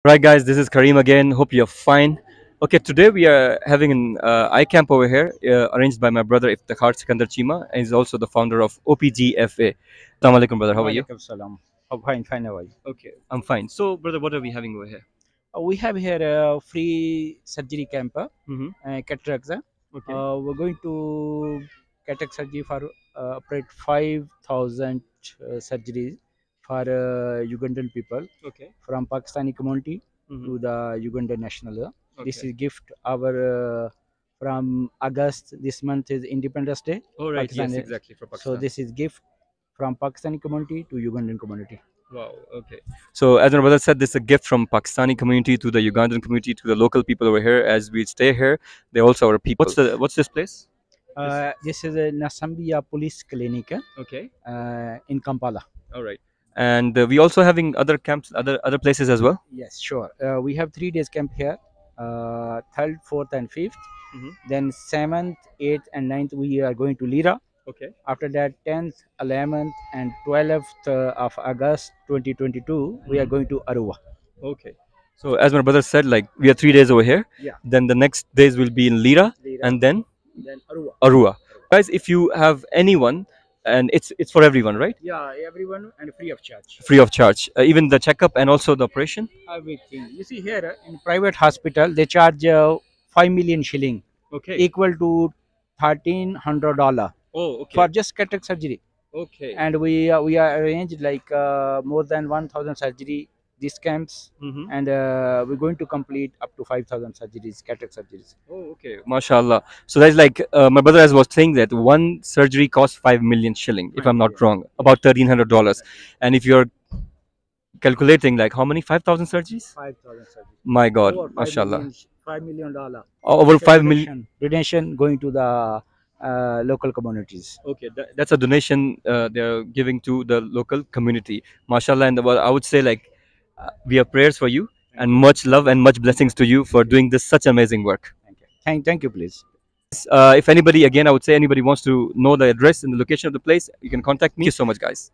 Right, guys, this is Kareem again. Hope you're fine. Okay, today we are having an eye camp over here, arranged by my brother Iftikhar Sikandar Chima, and he's also the founder of OPGFA. Assalamu alaikum, brother. How are you? Walaikum salam. Oh, fine, fine. How are you? Okay, I'm fine. So, brother, what are we having over here? We have here a free surgery camp, Mm-hmm. cataracts. Okay. We're going to cataract surgery for operate 5,000 surgeries for Ugandan people Okay. from Pakistani community Mm-hmm. to the Ugandan national. This Okay. is gift our from August. This month is Independence Day. All right. Yes, Pakistani. exactly, for So Pakistan. this is gift from Pakistani community to Ugandan community. Wow. Okay. So, as my brother said, this is a gift from Pakistani community to the Ugandan community to the local people over here. As we stay here, they also our people. What's this place? This is a Nasambia Police Clinic Okay. in Kampala. All right. And we also having other camps, other places as well. Yes, sure. We have 3 days camp here, third, fourth, and fifth. Mm-hmm. Then 7th, 8th, and 9th we are going to Lira. Okay. After that, 10th, 11th, and 12th of August 2022, we are going to Arua. Okay. So as my brother said, like we are 3 days over here. Yeah. Then the next days will be in Lira, and then Arua. Arua. Guys, if you have anyone, and it's for everyone, right? Yeah, everyone and free of charge. Free of charge, even the checkup and also the operation. Everything. You see here in private hospital, they charge 5 million shilling, Okay. equal to $1,300 Oh, okay. for just cataract surgery. Okay. And we are arranged like more than 1,000 surgery these camps, Mm-hmm. and we're going to complete up to 5,000 surgeries, cataract surgeries. Oh, okay. MashaAllah. So that's like my brother as was saying that one surgery costs 5 million shilling, if I'm not wrong, about $1,300. And if you're calculating like how many 5,000 surgeries? 5,000 surgeries. My God, Over MashaAllah. $5 million. Over 5 million. Donation going to the local communities. Okay, that's a donation they're giving to the local community. MashaAllah. And well, I would say like we have prayers for you and much love and much blessings to you for doing this such amazing work. Thank you. Thank you, please. If anybody, again, I would say anybody wants to know the address and the location of the place, you can contact me. Thank you so much, guys.